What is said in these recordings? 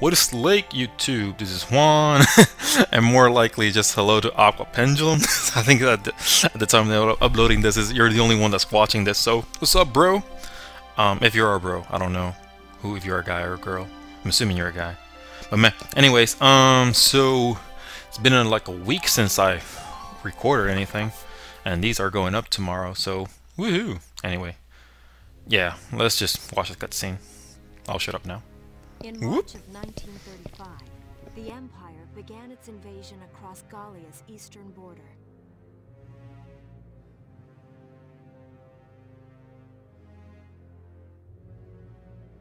What is Lake YouTube? This is Juan, and more likely just hello to Aqua Pendulum. I think that at the time they're uploading this, you're the only one that's watching this. So what's up, bro? If you're a bro, I don't know who, if you're a guy or a girl. I'm assuming you're a guy. But man, anyways, so it's been like a week since I recorded anything, and these are going up tomorrow. So woohoo! Anyway, yeah, let's just watch the cutscene. I'll shut up now. In March of 1935, the Empire began its invasion across Gallia's eastern border.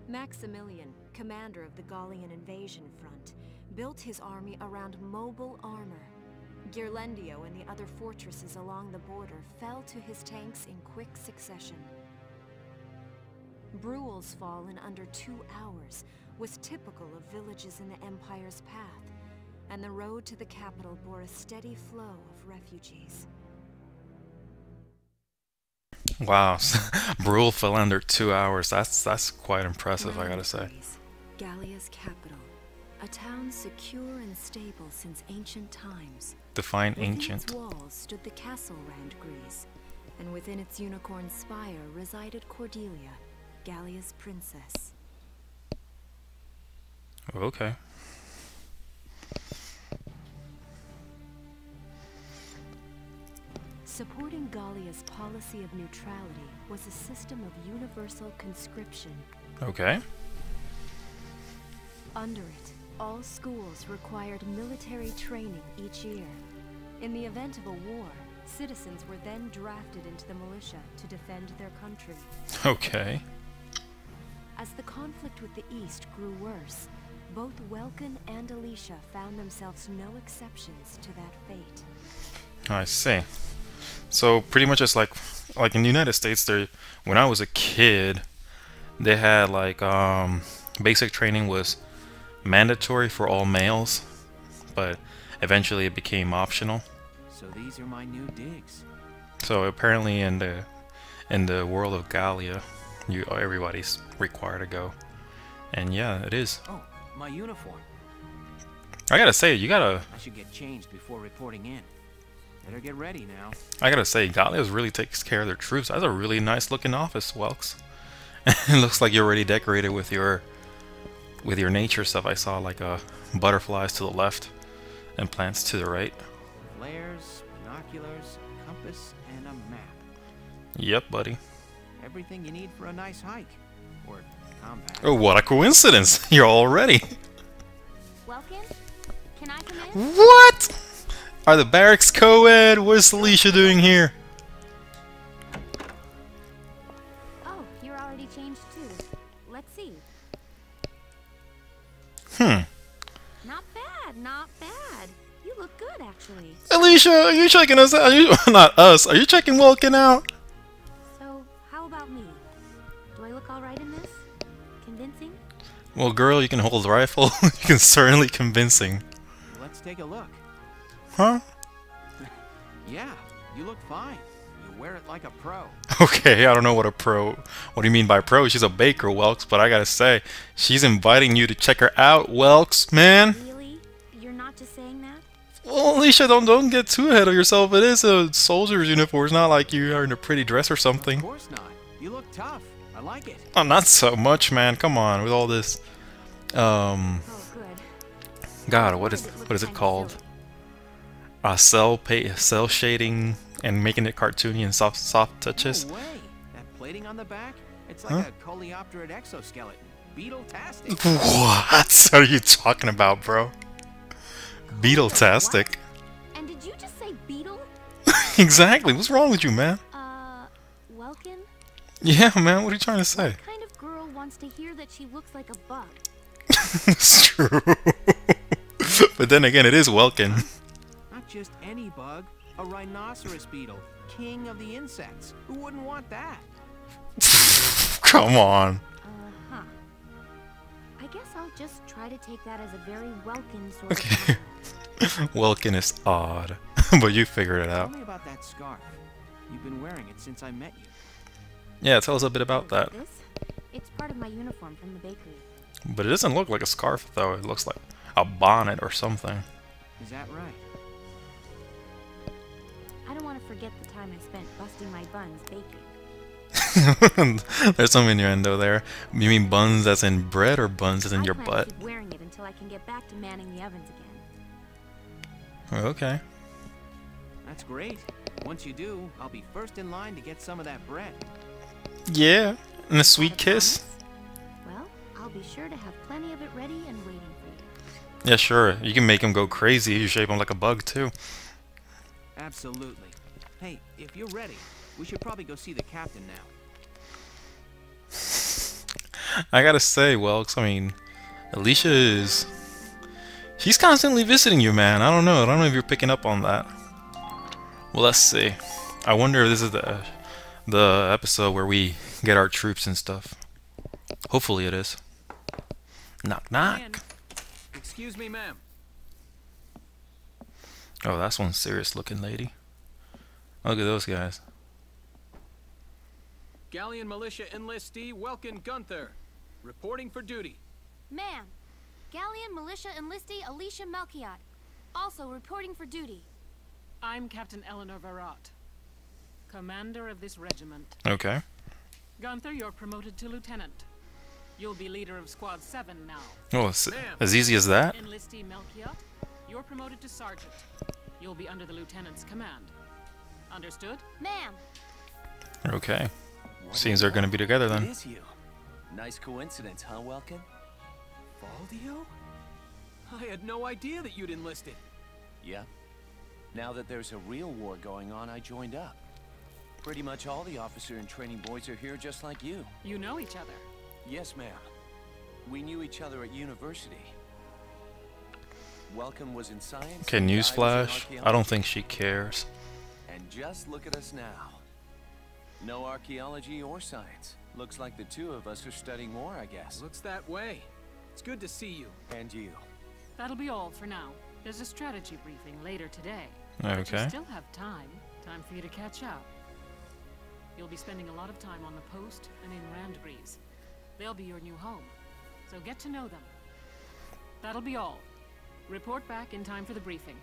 Maximilian, commander of the Gallian invasion front, built his army around mobile armor. Ghirlandaio and the other fortresses along the border fell to his tanks in quick succession. Bruhl's fall in under 2 hours was typical of villages in the Empire's path, and the road to the capital bore a steady flow of refugees. Wow, Bruhl fell under 2 hours. That's quite impressive, I gotta say. Gallia's capital, a town secure and stable since ancient times. Define Within ancient. its walls stood the castle Randgries, and within its unicorn spire resided Cordelia, Gallia's princess. Okay. Supporting Gallia's policy of neutrality was a system of universal conscription. Okay. Under it, all schools required military training each year. In the event of a war, citizens were then drafted into the militia to defend their country. Okay. As the conflict with the East grew worse, both Welkin and Alicia found themselves no exceptions to that fate. I see. So pretty much it's like in the United States, there, when I was a kid, they had like basic training was mandatory for all males, but eventually it became optional. So these are my new digs. So apparently in the world of Gallia, everybody's required to go, and yeah, it is. Oh, my uniform. I gotta say, I should get changed before reporting in. Better get ready now. I gotta say, Gallia really takes care of their troops. That's a really nice looking office, Welks. It looks like you're already decorated with your nature stuff. I saw like butterflies to the left and plants to the right. Flares, binoculars, a compass, and a map. Yep, buddy. Everything you need for a nice hike. Or combat. Oh, what a coincidence! You're all ready. Welcome. Can I come in? What? Are the barracks co-ed? What's Alicia doing here? Oh, you're already changed too. Let's see. Not bad, not bad. You look good, actually. Alicia, are you checking us out? Are you, not us. Are you checking Welkin out? So, how about me? Do I look alright in this? Convincing? Well, girl, you can hold a rifle. You can certainly convincing. Let's take a look. Huh? Yeah, you look fine. You wear it like a pro. Okay, I don't know what a pro... What do you mean by pro? She's a baker, Welks, but I gotta say, she's inviting you to check her out, Welks, man. Really? You're not just saying that? Well, Alicia, don't get too ahead of yourself. It is a soldier's uniform. It's not like you are in a pretty dress or something. Of course not. You look tough. I like it. Oh, not so much, man. Come on, with all this... Oh, good. God, what is it called? Cell shading and making it cartoony and soft touches. No way. That plating on the back? It's like a coleopterate exoskeleton. Beetle-tastic. What are you talking about, bro? Beetle-tastic. And did you just say beetle? Exactly. What's wrong with you, man? Welkin? Yeah, man. What are you trying to say? What kind of girl wants to hear that she looks like a bug? It's true. But then again, it is Welkin. Not just any bug. A rhinoceros beetle. King of the insects. Who wouldn't want that? Come on. Uh-huh. I guess I'll just try to take that as a very Welkin sort Okay. of Welkin is odd. But you figured it Tell out. me about that scarf. You've been wearing it since I met you. Yeah, tell us a bit about that. This? It's part of my uniform from the bakery. But it doesn't look like a scarf though. It looks like a bonnet or something. Is that right? I don't want to forget the time I spent busting my buns baking. There's some innuendo there. You mean buns as in bread or buns as in your I plan butt? to keep wearing it until I can get back to manning the ovens again. Okay. That's great. Once you do, I'll be first in line to get some of that bread. Yeah, and a sweet kiss. Well, I'll be sure to have plenty of it ready and waiting for you. Yeah, sure. You can make him go crazy. You shape him like a bug too. Absolutely. Hey, if you're ready, we should probably go see the captain now. I gotta say, Welks, I mean, Alicia is... She's constantly visiting you, man. I don't know if you're picking up on that. Well, let's see. I wonder if this is the episode where we get our troops and stuff. Hopefully it is. Knock, knock. Excuse me, ma'am. Oh, that's one serious looking lady. Look at those guys. Galleon Militia Enlistee Welkin Gunther, reporting for duty. Ma'am, Galleon Militia Enlistee Alicia Melchiot, also reporting for duty. I'm Captain Eleanor Varrot, commander of this regiment. Okay. Gunther, you're promoted to lieutenant. You'll be leader of Squad 7 now. Oh, it's as easy as that? Enlistee Melchiot, you're promoted to sergeant. You'll be under the lieutenant's command. Understood? Ma'am. Okay. Seems they're gonna be together then. It is you. Nice coincidence, huh, Welkin? Valdio? I had no idea that you'd enlisted. Yeah. Now that there's a real war going on, I joined up. Pretty much all the officer and training boys are here just like you. You know each other. Yes, ma'am. We knew each other at university. Welcome was in science. Okay, newsflash. I don't think she cares. And just look at us now. No archaeology or science. Looks like the two of us are studying more, I guess. Looks that way. It's good to see you. And you. That'll be all for now. There's a strategy briefing later today. Okay. But you still have time. Time for you to catch up. You'll be spending a lot of time on the post and in Randgreaves. They'll be your new home. So get to know them. That'll be all. Report back in time for the briefing.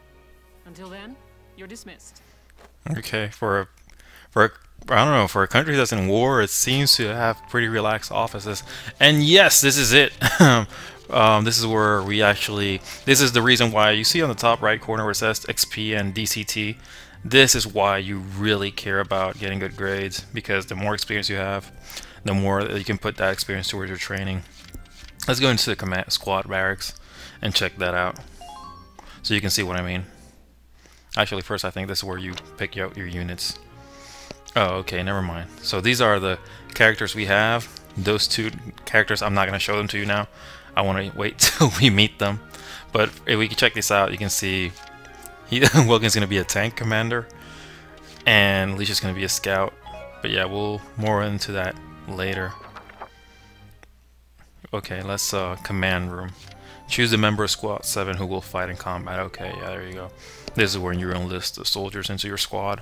Until then, you're dismissed. Okay, for I don't know, for a country that's in war, it seems to have pretty relaxed offices. And yes, this is it. This is where we actually, this is the reason why you see on the top right corner where it says XP and DCT. This is why you really care about getting good grades, because the more experience you have, the more you can put that experience towards your training. Let's go into the Squad Barracks and check that out, so you can see what I mean. Actually, first I think this is where you pick out your units. Oh, okay, never mind. So these are the characters we have. Those two characters, I'm not going to show them to you now. I want to wait till we meet them. But if we can check this out, you can see Wilkin's going to be a tank commander, and Alicia's going to be a scout. But yeah, we'll more into that later. Okay, let's command room. Choose a member of Squad 7 who will fight in combat. Okay, yeah, there you go. This is where you're going to list the soldiers into your squad.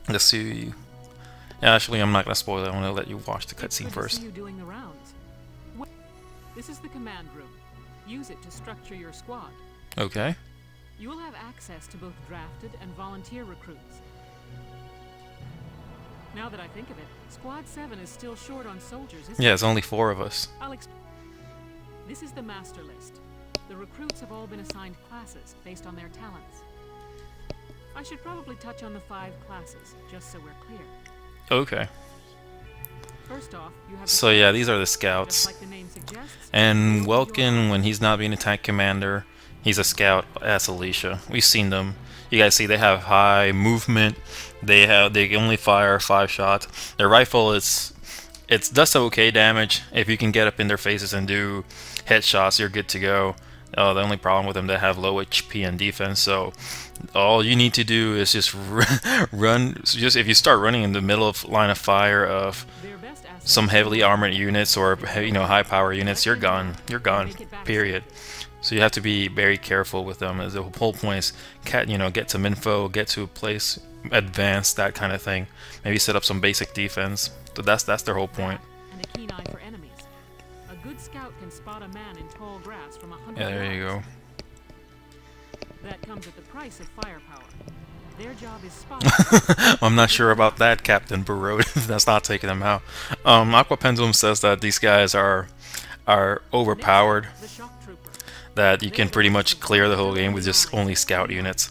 Let's see. Yeah, actually, I'm not going to spoil it. I'm going to let you watch the cutscene first. See you doing the rounds. This is the command room. Use it to structure your squad. Okay. You will have access to both drafted and volunteer recruits. Now that I think of it, Squad 7 is still short on soldiers, isn't it? Yeah, it's only 4 of us. This is the master list. The recruits have all been assigned classes based on their talents. I should probably touch on the 5 classes, just so we're clear. Okay. First off, you have So yeah, these are the scouts. like the name suggests, And Welkin, when he's not being a tank commander, he's a scout as Alicia. We've seen them. You guys see they have high movement. They can only fire 5 shots. Their rifle does some okay damage. If you can get up in their faces and do headshots, you're good to go. The only problem with them, they have low HP and defense, so all you need to do is just run. Just if you start running in the middle of line of fire of some heavily armored units or high power units, you're gone. You're gone. Period. So you have to be very careful with them. The whole point is, get some info, get to a place, advance, that kind of thing. Maybe set up some basic defense. So that's their whole point. and a keen eye for enemies. A good scout can spot a man in tall grass from 100 Yeah, there you yards. go. That comes at the price of firepower. Their job is spotting. I'm not sure about that, Captain Burrow. That's not taking them out. Aqua Pendulum says that these guys are overpowered. The shock trooper. That you can pretty much clear the whole game with just only scout units.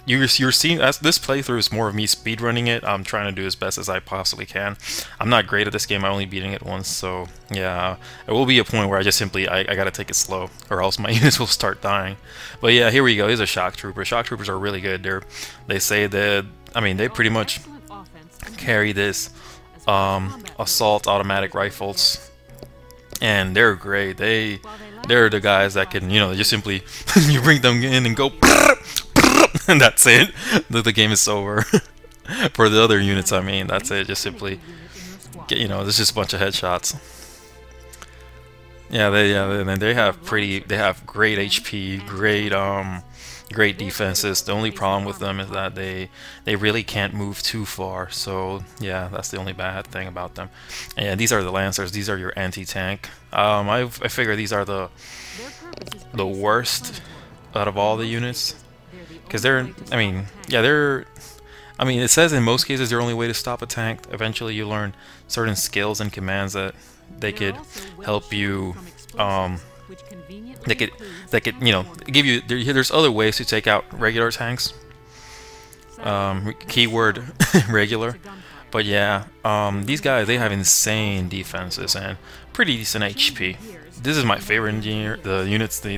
You're seeing as this playthrough is more of me speedrunning it. I'm trying to do as best as I possibly can. I'm not great at this game. I'm only beating it once, so yeah, it will be a point where I just simply I gotta take it slow, or else my units will start dying. But yeah, here we go. Here's a shock trooper. Shock troopers are really good. They say that they pretty much carry this assault automatic rifles, and they're great. They're the guys that can, just simply you bring them in and go and that's it. The game is over. For the other units, that's it. Just simply get, there's just a bunch of headshots. Yeah, they have great HP, great defenses. The only problem with them is that they really can't move too far. So yeah, that's the only bad thing about them. And these are the Lancers. These are your anti-tank. I figure these are the worst out of all the units, because it says in most cases their only way to stop a tank. Eventually you learn certain skills and commands that they could help you they could give you there's other ways to take out regular tanks, keyword regular. But yeah, these guys, they have insane defenses and pretty decent HP. This is my favorite engineer, the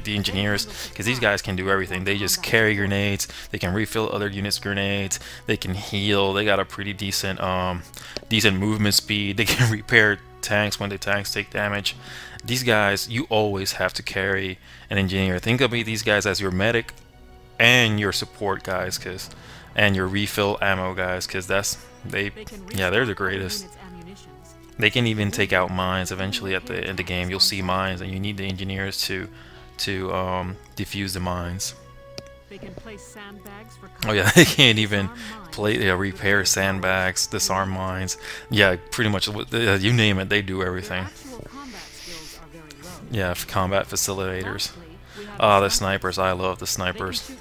engineers, because these guys can do everything. They just carry grenades, they can refill other units' grenades, they can heal, they got a pretty decent movement speed, they can repair tanks when the tanks take damage. These guys, you always have to carry an engineer. Think of these guys as your medic and your support guys, and your refill ammo guys, because they're the greatest. They can even take out mines. Eventually at the end of the game you'll see mines, and you need the engineers to defuse the mines. They can place sandbags for oh yeah, they can't even repair sandbags, disarm mines. Yeah, pretty much you name it, they do everything. Yeah, combat facilitators. The snipers, I love the snipers.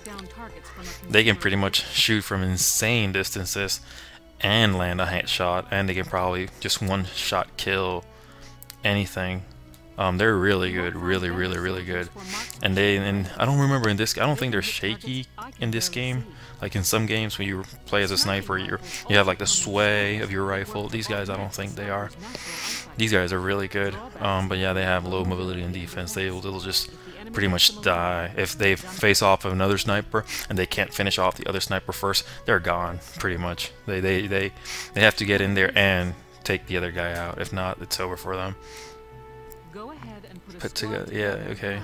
They can pretty much shoot from insane distances and land a headshot, and they can probably just one-shot kill anything. They're really good, really good. And I don't remember in this. I don't think they're shaky in this game. Like in some games when you play as a sniper, you have like the sway of your rifle. These guys, I don't think they are. These guys are really good. But yeah, they have low mobility and defense. They'll just pretty much die if they face off of another sniper and they can't finish off the other sniper first. They're gone pretty much. They have to get in there and take the other guy out. If not, it's over for them. Go ahead and put together. Yeah, okay.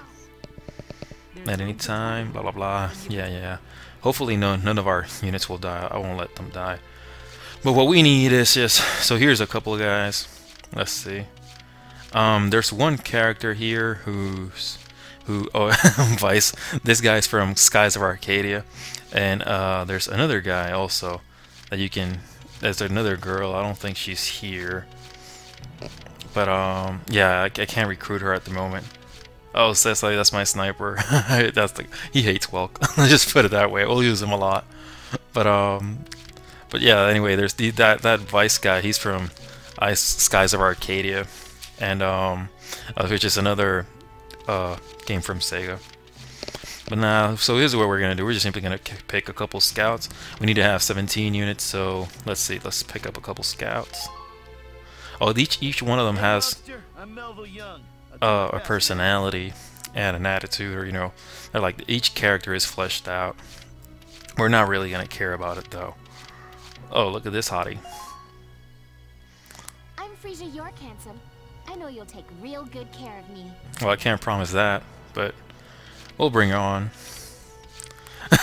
At any time, blah blah blah. Yeah. Hopefully none of our units will die. I won't let them die. But what we need is just, so here's a couple of guys. Let's see. There's one character here Vice. This guy's from Skies of Arcadia, and there's another guy also that you can. There's another girl. I don't think she's here, but yeah, I can't recruit her at the moment. Oh, Cecily, that's my sniper. He hates Welk. Let's just put it that way. We'll use him a lot, but yeah. Anyway, there's that Vice guy. He's from Skies of Arcadia, and which is another game from SEGA. But now, so here's what we're gonna do. We're just simply gonna pick a couple scouts. We need to have 17 units, so let's see. Let's pick up a couple scouts. Oh, each one of them has a personality and an attitude, or they're like each character is fleshed out. We're not really gonna care about it though. Oh, look at this hottie. I'm Frisia York, handsome. I know you'll take real good care of me. Well, I can't promise that, but we'll bring her on.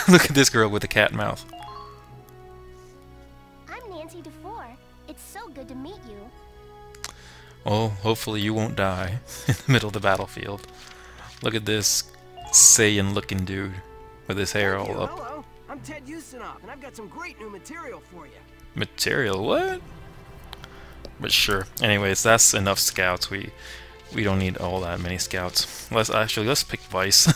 Look at this girl with the cat mouth. I'm Nancy DeFore. It's so good to meet you. Well, hopefully you won't die in the middle of the battlefield. Look at this Saiyan-looking dude with his hair all up. Hello, I'm Ted Ustinov, and I've got some great new material for you. Material? What? But sure. Anyways, that's enough scouts. We don't need all that many scouts. Let's pick Vice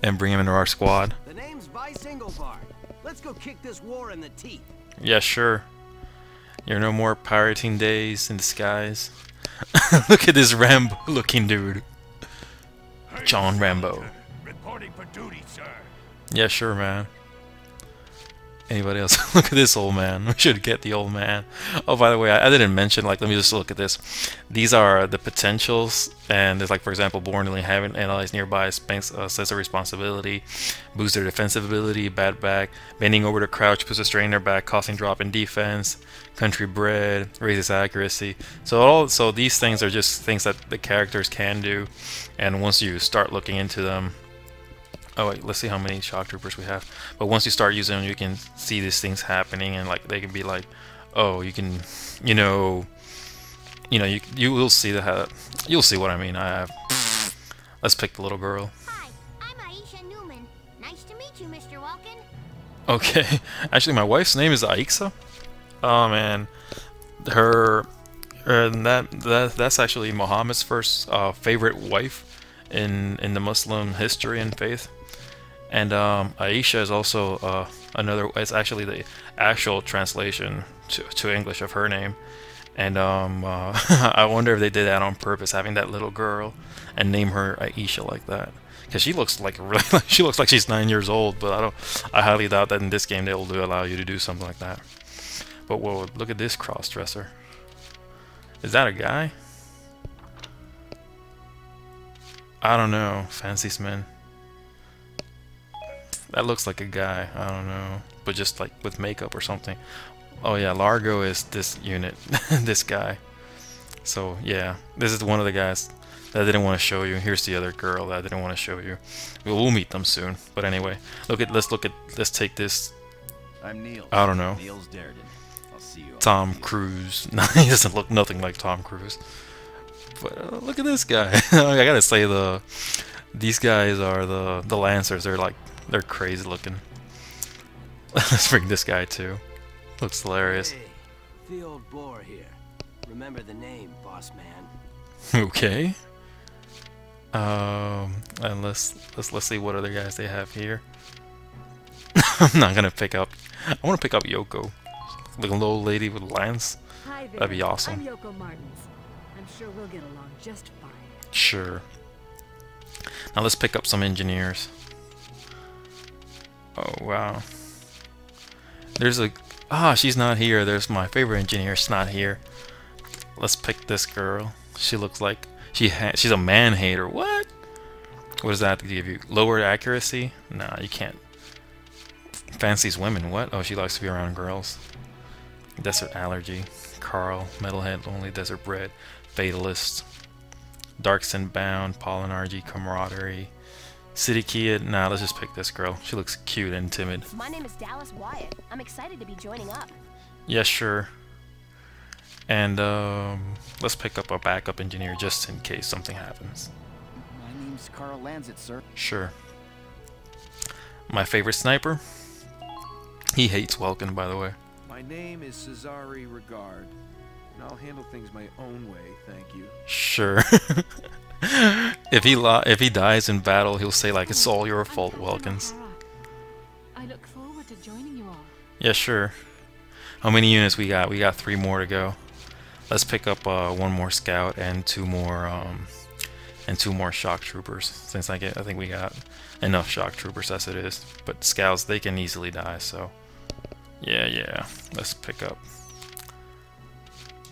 and bring him into our squad. The name's Vice Engelbart. Let's go kick this war in the teeth. Yeah, sure. You're no more pirating days in the skies. Look at this Rambo-looking dude. John Rambo. Reporting for duty, sir. Yeah, sure, man. Anybody else? Look at this old man. We should get the old man. Oh, by the way, I didn't mention, like, let me just look at this. These are the potentials, and there's, like, for example, borderly having analyzed nearby, sense of responsibility, boost their defensive ability, bad back, bending over to crouch, puts a strain in their back, causing drop in defense, country bred, raises accuracy. So these things are just things that the characters can do, and once you start looking into them. Oh wait, let's see how many shock troopers we have. But once you start using them, you can see these things happening, and like they can be like, oh, you can, you will see you'll see what I mean. Let's pick the little girl. Hi, I'm Aisha Newman. Nice to meet you, Mr. Welkin. Okay, actually, my wife's name is Aixa. Oh man, that's actually Muhammad's first favorite wife in the Muslim history and faith. And Aisha is also it's actually the actual translation to English of her name. And I wonder if they did that on purpose, having that little girl and name her Aisha like that, because she looks like she looks like she's 9 years old. But I highly doubt that in this game they'll allow you to do something like that. But whoa, look at this cross-dresser. Is that a guy? I don't know. Fancy-sman. That looks like a guy. I don't know. But just like with makeup or something. Oh yeah, Largo is this unit. This guy. So yeah, this is one of the guys that I didn't want to show you. Here's the other girl that I didn't want to show you. We'll meet them soon. But anyway, let's take this. I'm Neil. I don't know. Niels Darden. I'll see you. Tom Cruise. He doesn't look nothing like Tom Cruise. But look at this guy. I gotta say these guys are the Lancers. They're crazy looking. Let's bring this guy too. Looks hilarious. Hey, the old boar here. Remember the name, boss man. Okay. And let's see what other guys they have here. I'm not gonna pick up. I want to pick up Yoko, like a little lady with lance. Hi there. That'd be awesome. I'm Yoko Martins. I'm sure we'll get along just fine. Sure. Now let's pick up some engineers. Oh wow. There's she's not here. There's my favorite engineer. She's not here. Let's pick this girl. She looks like she's a man-hater. What? What does that give you? Lower accuracy? Nah, you can't. Fancies women. What? Oh, she likes to be around girls. Desert allergy. Carl. Metalhead. Only desert bred. Fatalist. Darkson bound. Polynarchy. Camaraderie. City Kid. Nah, let's just pick this girl. She looks cute and timid. My name is Dallas Wyatt. I'm excited to be joining up. Yeah, sure. And let's pick up a backup engineer just in case something happens. My name's Carl Lanzit, sir. Sure. My favorite sniper? He hates Welkin, by the way. My name is Cesare Regard, and I'll handle things my own way, thank you. Sure. If he dies in battle, he'll say like it's all your fault, Welkins. I look forward to joining you all. Yeah, sure. How many units we got? We got 3 more to go. Let's pick up 1 more scout and 2 more shock troopers. Since I think we got enough shock troopers as it is. But scouts, they can easily die. So yeah. Let's pick up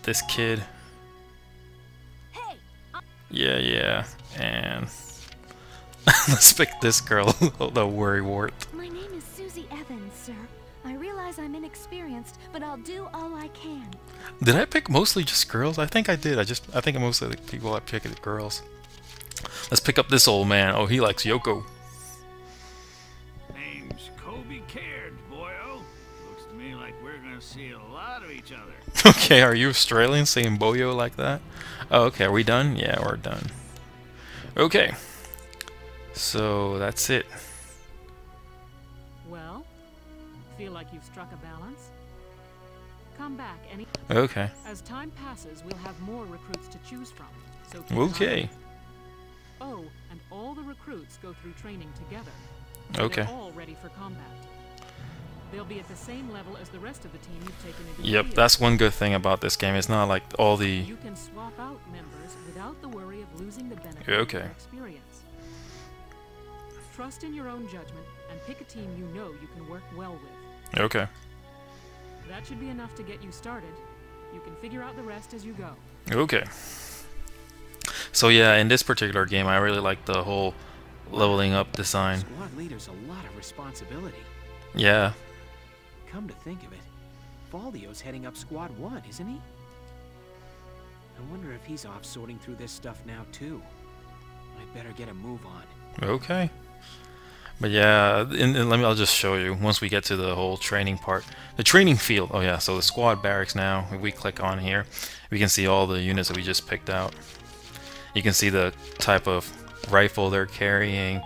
this kid. Yeah, and let's pick this girl, the worrywart. My name is Susie Evans, sir. I realize I'm inexperienced, but I'll do all I can. Did I pick mostly just girls? I think I did. I think most of the people I picked are girls. Let's pick up this old man. Oh, he likes Yoko. Name's Kobe Cairns, boyo. Looks to me like we're gonna see a lot of each other. Okay, are you Australian saying boyo like that? Oh, okay, are we done? Yeah, we're done. Okay. So, that's it. Well, feel like you've struck a balance? Come back any. Okay. As time passes, we'll have more recruits to choose from. So keep an eye Okay. out. Oh, and all the recruits go through training together. So Okay. they're all ready for combat. They'll be at the same level as the rest of the team you've taken into the Yep, field. that's one good thing about this game. It's not like all the... You can swap out members without the worry of losing the benefit Okay. of their experience. Trust in your own judgment and pick a team you know you can work well with. Okay. That should be enough to get you started. You can figure out the rest as you go. Okay. So yeah, in this particular game, I really like the whole leveling up design. Squad leader's a lot of responsibility. Yeah. Come to think of it, Valdio's heading up Squad 1, isn't he? I wonder if he's off sorting through this stuff now too. I'd better get a move on. Okay. But yeah, I'll just show you once we get to the whole training part. The training field. Oh yeah, so the Squad Barracks now. If we click on here, we can see all the units that we just picked out. You can see the type of rifle they're carrying.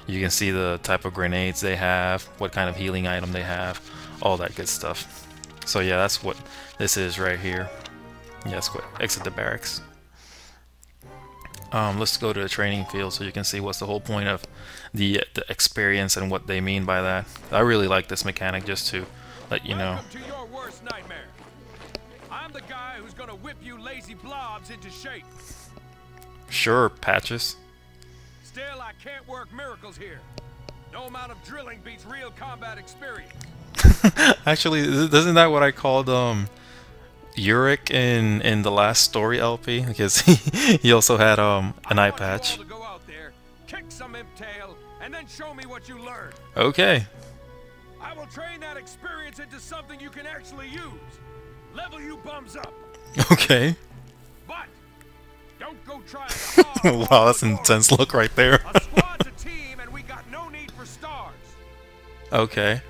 You can see the type of grenades they have, what kind of healing item they have, all that good stuff. So yeah, that's what this is right here. Yes, exit the barracks. Let's go to the training field so you can see what's the whole point of the experience and what they mean by that. I really like this mechanic, just to let you know. Welcome to your worst nightmare. I'm the guy who's gonna whip you lazy blobs into shape. Sure, Patches. Still, I can't work miracles here. No amount of drilling beats real combat experience. Actually, isn't that what I called Uric in the last story LP? Because he also had an eye patch. To go out there, kick some imp tail, and then show me what you learned. Okay. I will train that experience into something you can actually use. Level you bums up. Okay. But don't go trying to wow, that's an intense look right there. A squad's a team, and we got no need for stars. Okay.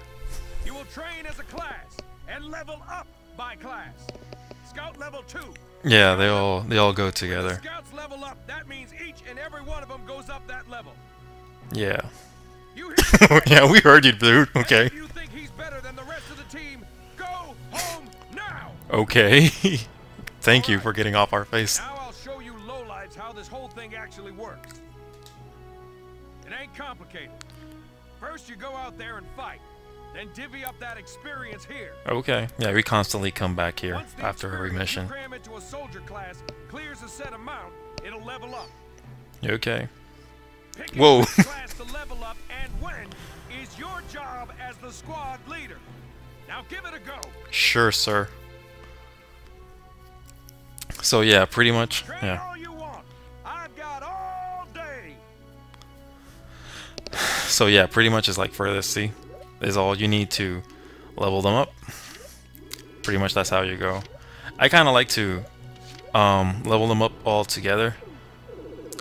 You will train as a class and level up by class. Scout level 2. Yeah, they all go together. Scouts level up. That means each and every one of them goes up that level. Yeah. You hear yeah, we heard you, dude. Okay. If you think he's better than the rest of the team, go home now. Okay. Thank you for getting off our face. Now I'll show you lowlights how this whole thing actually works. It ain't complicated. First you go out there and fight. Then divvy up that experience here. Okay. Yeah, we constantly come back here Once the after every experience mission. you cram into a soldier class clears a set amount, it'll level up. Okay. Pick Whoa. which class to level up and when is your job as the squad leader. Now give it a go. Sure, sir. So yeah, pretty much. Train Yeah. all you want. I've got all day. So yeah, pretty much is like for this. See, is all you need to level them up. Pretty much that's how you go. I kind of like to level them up all together.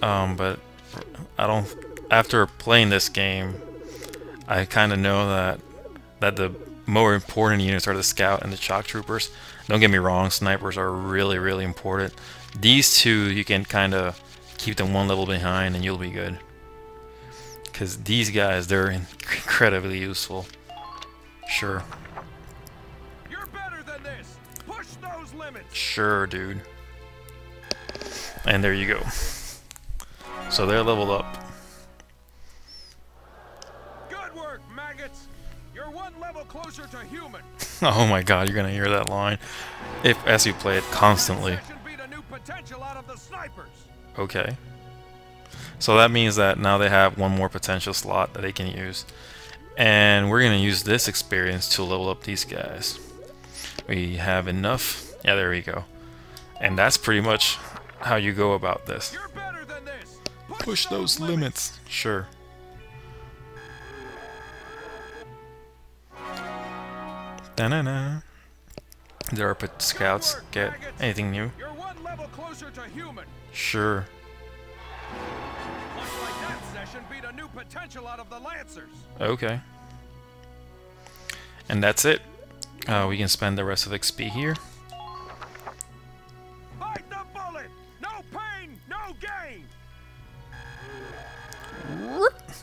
But I don't. After playing this game, I kind of know that the more important units are the scout and the shock troopers. Don't get me wrong, snipers are really, really important. These two, you can kind of keep them one level behind and you'll be good. Because these guys, they're incredibly useful. Sure. You're better than this. Push those limits. Sure, dude. And there you go. So they're leveled up. Good work, maggots. You're one level closer to human. Oh my god, you're gonna hear that line as you play it constantly. Beat a new potential out of the snipers. Okay. So that means that now they have one more potential slot that they can use. And we're gonna use this experience to level up these guys. We have enough. Yeah, there we go. And that's pretty much how you go about this. You're better than this. Push those limits. Sure. Da-na-na. Did our scouts get anything new? You're one level closer to human. Sure. Much like that session beat a new potential out of the Lancers. Okay. And that's it. We can spend the rest of XP here. Bite the bullet. No pain, no gain.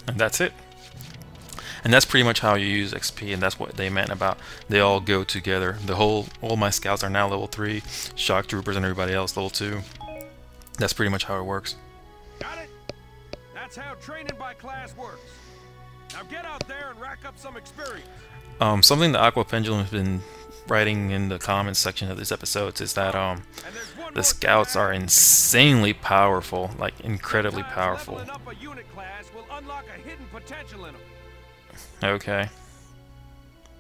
And that's it. And that's pretty much how you use XP, and that's what they meant about they all go together. All my scouts are now level 3, shock troopers and everybody else level 2. That's pretty much how it works. Got it? That's how training by class works. Now get out there and rack up some experience. Something that Aqua Pendulum has been writing in the comments section of this episode is that the scouts are insanely powerful, like incredibly powerful. Leveling up a unit class will unlock a hidden potential in them. Okay.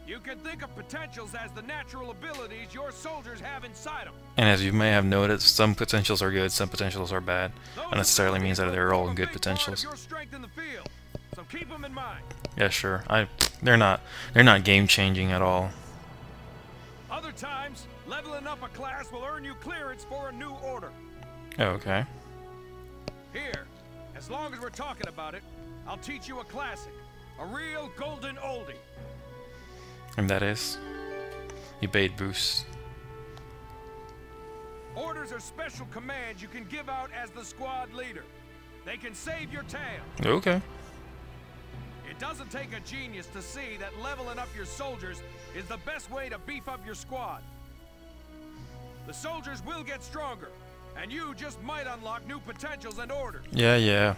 You can think of potentials as the natural abilities your soldiers have inside them. And as you may have noticed, some potentials are good, some potentials are bad. That necessarily means that they're all good potentials. Your strength in the field, so keep them in mind. Yeah, sure. They're not game changing at all. Other times, leveling up a class will earn you clearance for a new order. Okay. Here, as long as we're talking about it, I'll teach you a classic, a real golden oldie. And that is evade boost. Orders are special commands you can give out as the squad leader. They can save your tail. Okay. It doesn't take a genius to see that leveling up your soldiers is the best way to beef up your squad. The soldiers will get stronger, and you just might unlock new potentials and orders. Yeah.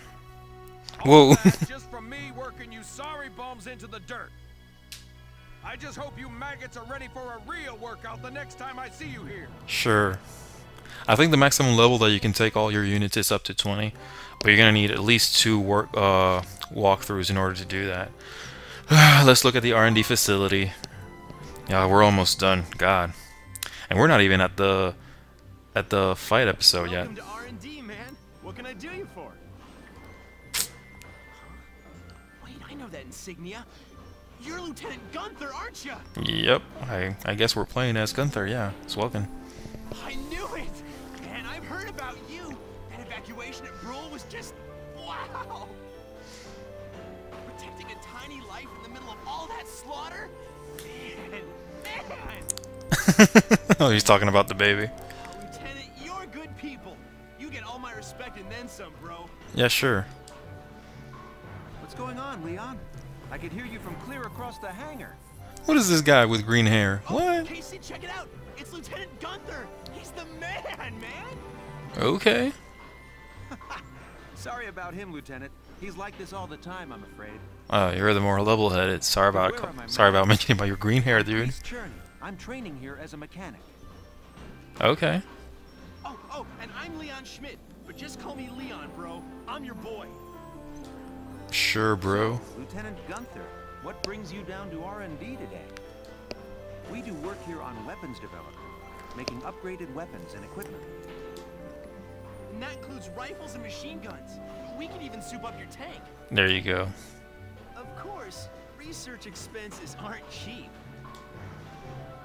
Whoa. That's just from me working you sorry bums into the dirt. I just hope you maggots are ready for a real workout the next time I see you here. Sure. I think the maximum level that you can take all your units is up to 20, but you're gonna need at least 2 walkthroughs in order to do that. Let's look at the R&D facility. Yeah, we're almost done. God, and we're not even at the fight episode yet. Welcome to R&D, man. What can I do you for? Wait, I know that insignia. You're Lieutenant Gunther, aren't you? Yep. I guess we're playing as Gunther. Yeah, it's welcome. I knew it. Man, I've heard about you. That evacuation at Brule was just wow. Protecting a tiny life in the middle of all that slaughter. Man. Oh, he's talking about the baby. Lieutenant, you're good people. You get all my respect and then some, bro. Yeah, sure. What's going on, Leon? I could hear you from clear across the hangar. What is this guy with green hair? Oh, What? Casey, check it out. It's Lieutenant Gunther. He's the man. Okay. Sorry about him, Lieutenant. He's like this all the time, I'm afraid. You're the more level-headed. Sorry about mentioning about your green hair, dude. I'm training here as a mechanic. Okay. Oh, and I'm Leon Schmidt, but just call me Leon, bro. I'm your boy. Sure, bro. Lieutenant Gunther, what brings you down to R&D today? We do work here on weapons development, making upgraded weapons and equipment. And that includes rifles and machine guns. We can even soup up your tank. There you go. Of course, research expenses aren't cheap.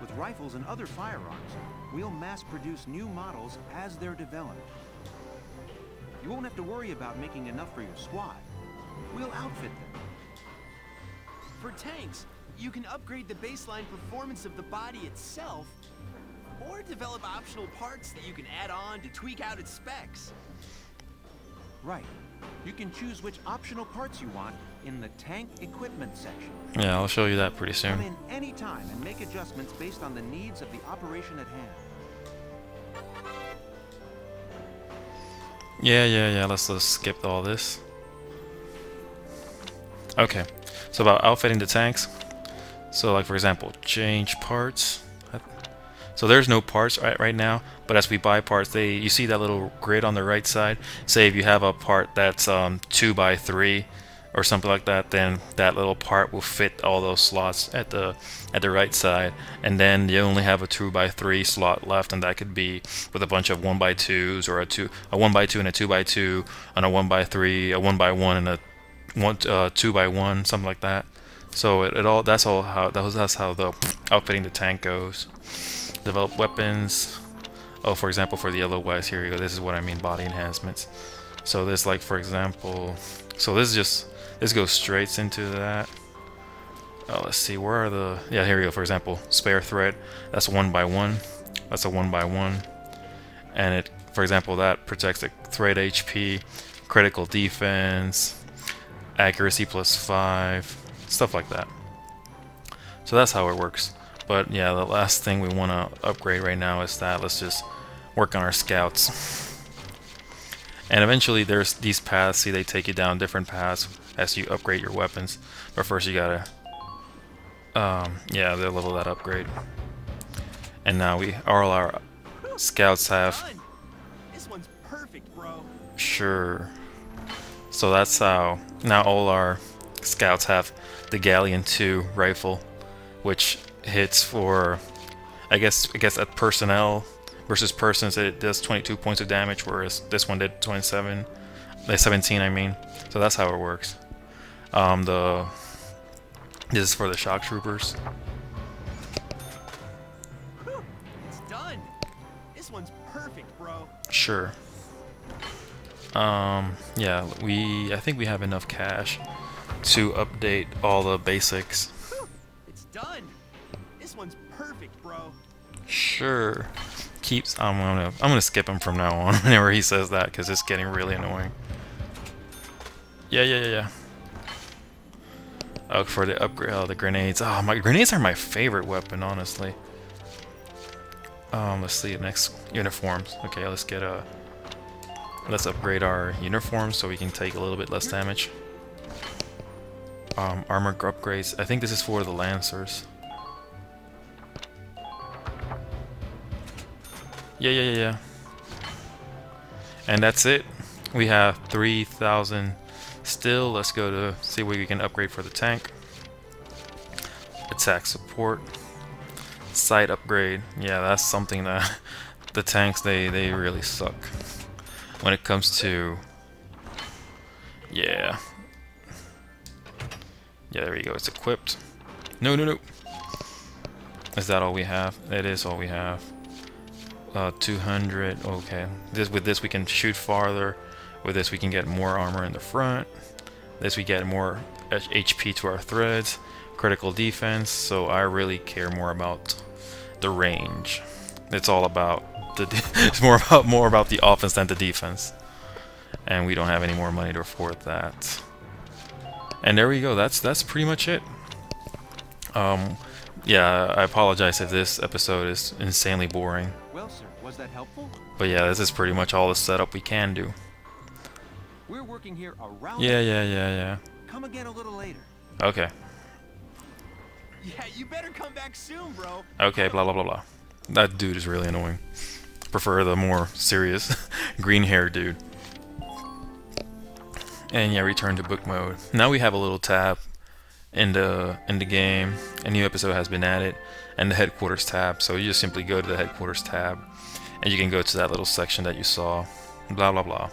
With rifles and other firearms, we'll mass produce new models as they're developed. You won't have to worry about making enough for your squad. We'll outfit them. For tanks, you can upgrade the baseline performance of the body itself, or develop optional parts that you can add on to tweak out its specs. Right. You can choose which optional parts you want in the tank equipment section. Yeah, I'll show you that pretty Come soon. in any time and make adjustments based on the needs of the operation at hand. Yeah. Let's skip all this. Okay. So about outfitting the tanks. So like for example, change parts. So there's no parts right now, but as we buy parts, you see that little grid on the right side. Say if you have a part that's 2x3 or something like that, then that little part will fit all those slots at the right side, and then you only have a 2x3 slot left, and that could be with a bunch of 1x2s or a 1x2 and a 2x2 and a 1x3, a 1x1 and a 2x1, something like that. So that's how the outfitting the tank goes. Develop weapons. Oh, for example, for the LOYs, here you go. This is what I mean, body enhancements. So this, like for example, so this goes straight into that. Oh, let's see, where are the? Yeah, here we go. For example, spare thread. That's 1x1. That's a 1x1, and it, for example, that protects the thread HP, critical defense, accuracy +5. stuff like that. So that's how it works. But yeah, the last thing we want to upgrade right now is that. Let's just work on our scouts. And eventually there's these paths. See, they take you down different paths as you upgrade your weapons. But first you gotta yeah, they level that upgrade. And now all our scouts have. This one's perfect, bro. Sure. So that's how now all our scouts have the Galleon 2 rifle, which hits for, I guess at personnel versus persons it does 22 points of damage, whereas this one did 17 I mean. So that's how it works. This is for the shock troopers. It's done. This one's perfect, bro. Sure. Yeah, I think we have enough cash to update all the basics. It's done. This one's perfect, bro. Sure. I'm gonna skip him from now on whenever he says that, because it's getting really annoying. Yeah. Oh, for the upgrade, the grenades. Oh, my grenades are my favorite weapon, honestly. Let's see next uniforms. Okay, let's upgrade our uniforms so we can take a little bit less damage. Armor upgrades. I think this is for the Lancers. Yeah. And that's it. We have 3,000 still. Let's go to see what we can upgrade for the tank. Attack support. Sight upgrade. Yeah, that's something that the tanks, they really suck when it comes to. Yeah, there we go. It's equipped. No. Is that all we have? It is all we have. 200. Okay. With this we can shoot farther. With this we can get more armor in the front. This we get more HP to our threads. Critical defense. So I really care more about the range. It's all about it's more about the offense than the defense. And we don't have any more money to afford that. And there we go. That's pretty much it. Yeah, I apologize if this episode is insanely boring. Well, sir, was that helpful? But yeah, this is pretty much all the setup we can do. We're working here around. Yeah. Come again a little later. Okay. Yeah, you better come back soon, bro. Okay, blah. That dude is really annoying. Prefer the more serious green-haired dude. And yeah, return to book mode. Now we have a little tab in the game. A new episode has been added, and the headquarters tab. So you just simply go to the headquarters tab, and you can go to that little section that you saw. Blah.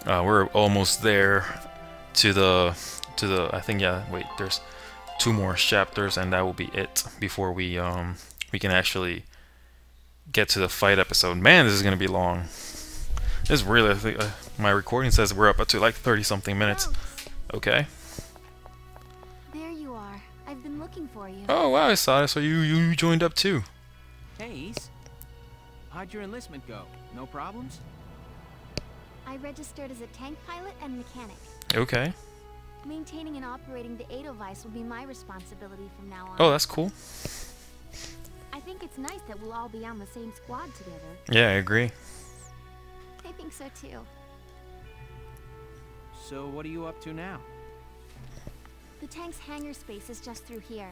We're almost there to the I think, yeah, wait, there's 2 more chapters, and that will be it before we can actually get to the fight episode. Man, this is gonna be long. This really, I think, my recording says we're up to like 30-something minutes. Okay. There you are. I've been looking for you. Oh wow, I saw it. So you joined up too. Hey, Ace. How'd your enlistment go? No problems? I registered as a tank pilot and mechanic. Okay. Maintaining and operating the Edelweiss will be my responsibility from now on. Oh, that's cool. I think it's nice that we'll all be on the same squad together. Yeah, I agree. I think so too. So what are you up to now? The tank's hangar space is just through here.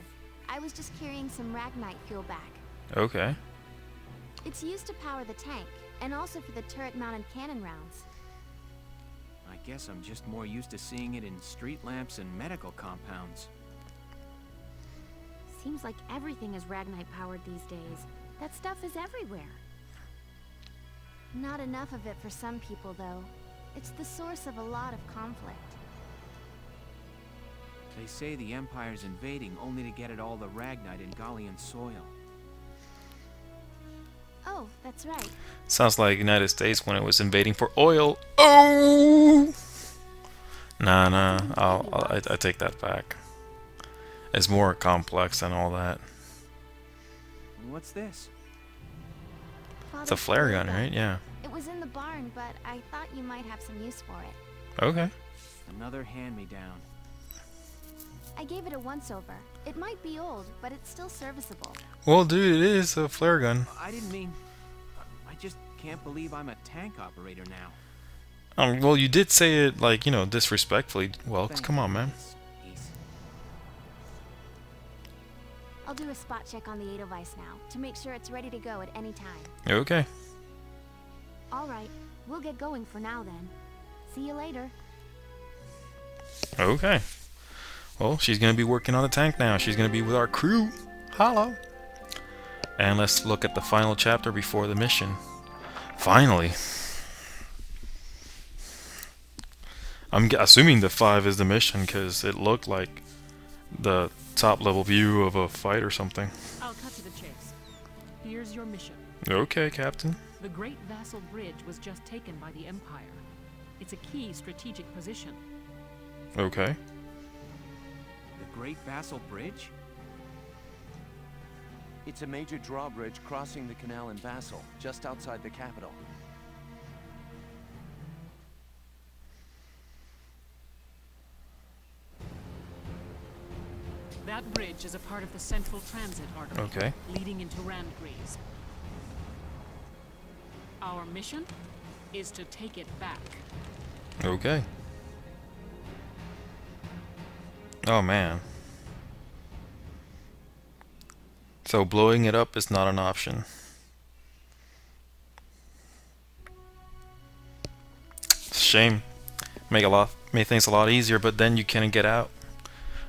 I was just carrying some Ragnite fuel back. Okay. It's used to power the tank, and also for the turret-mounted cannon rounds. I guess I'm just more used to seeing it in street lamps and medical compounds. Seems like everything is Ragnite powered these days. That stuff is everywhere. Not enough of it for some people, though. It's the source of a lot of conflict. They say the Empire's invading only to get at all the Ragnite in Gallian soil. Oh, that's right. Sounds like United States when it was invading for oil. Oh! Nah. I take that back. It's more complex than all that. What's this? It's a flare gun, right? Yeah. It was in the barn, but I thought you might have some use for it. Okay. Another hand-me-down. I gave it a once-over. It might be old, but it's still serviceable. Well, dude, it is a flare gun. I didn't mean... I just can't believe I'm a tank operator now. Well, you did say it, like, you know, disrespectfully. Well, come on, man. I'll do a spot check on the Edelweiss now, to make sure it's ready to go at any time. Okay. Alright, we'll get going for now then. See you later. Okay. Well, she's gonna be working on the tank now. She's gonna be with our crew. Hello. And let's look at the final chapter before the mission. Finally. I'm assuming the 5 is the mission because it looked like the top level view of a fight or something. I'll cut to the chase. Here's your mission. Okay, Captain. The Great Vassal Bridge was just taken by the Empire. It's a key strategic position. Okay. The Great Vassal Bridge? It's a major drawbridge crossing the canal in Vassal, just outside the capital. That bridge is a part of the Central Transit Artery, leading into Randgrees. Our mission is to take it back. Okay. Oh, man. So blowing it up is not an option. It's a shame. Make things a lot easier, but then you can't get out.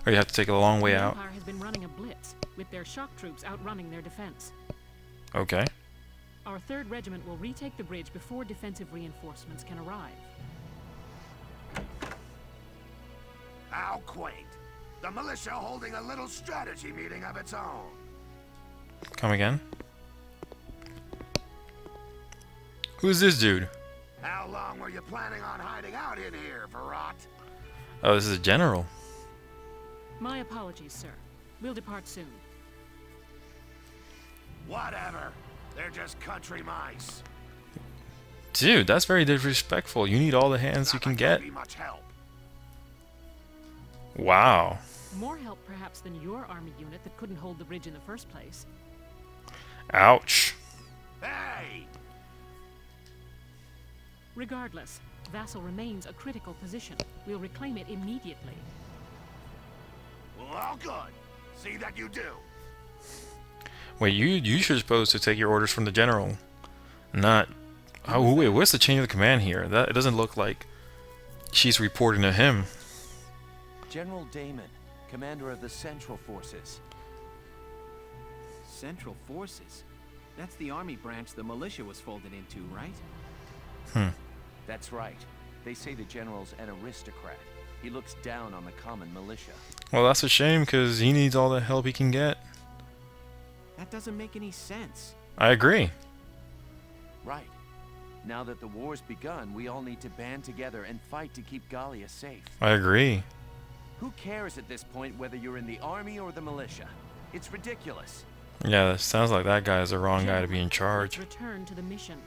Or you have to take a long way out. The Empire has been running a blitz, with their shock troops outrunning their defense. Okay. Our 3rd Regiment will retake the bridge before defensive reinforcements can arrive. How quaint. The militia holding a little strategy meeting of its own. Come again? Who's this dude? How long were you planning on hiding out in here, Verrot? Oh, this is a general. My apologies, sir. We'll depart soon. Whatever. They're just country mice. Dude, that's very disrespectful. You need all the hands you can get. Much help. Wow. More help perhaps than your army unit that couldn't hold the bridge in the first place. Ouch. Hey! Regardless, Vassal remains a critical position. We'll reclaim it immediately. Well, good. See that you do. Wait, you're supposed to take your orders from the general, not... Oh, wait, what's the chain of command here? It doesn't look like she's reporting to him. General Damon, commander of the Central Forces. Central Forces? That's the army branch the militia was folded into, right? That's right. They say the general's an aristocrat. He looks down on the common militia. Well, that's a shame, because he needs all the help he can get. That doesn't make any sense. I agree. Right. Now that the war's begun, we all need to band together and fight to keep Gallia safe. I agree. Who cares at this point whether you're in the army or the militia? It's ridiculous. Yeah, it sounds like that guy is the wrong guy to be in charge. Let's return to the mission.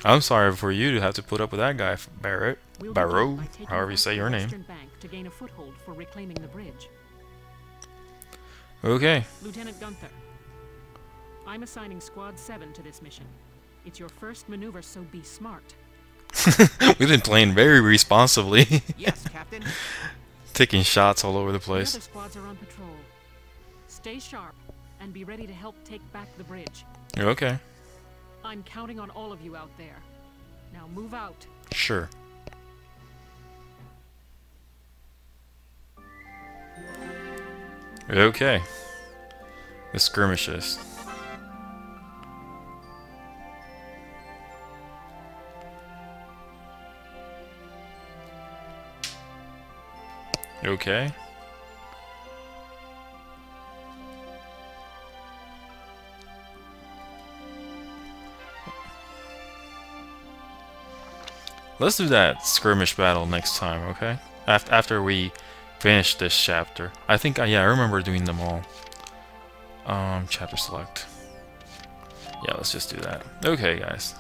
I'm sorry for you to have to put up with that guy, Barrow, however you say your name. Bank to gain a foothold for reclaiming the bridge. Okay. Lieutenant Gunther, I'm assigning Squad 7 to this mission. It's your first maneuver, so be smart. We've been playing very responsibly. Yes, Captain. Taking shots all over the place. The other squads are on patrol. Stay sharp and be ready to help take back the bridge. Okay. I'm counting on all of you out there. Now move out. Sure. Okay. The skirmishes. Okay. Let's do that skirmish battle next time, okay? After we finish this chapter. I think, yeah, I remember doing them all. Chapter select. Yeah, let's just do that. Okay, guys.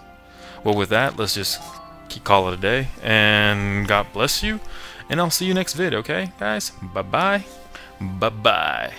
Well, with that, let's just call it a day. And God bless you. And I'll see you next vid, okay, guys? Bye-bye. Bye-bye.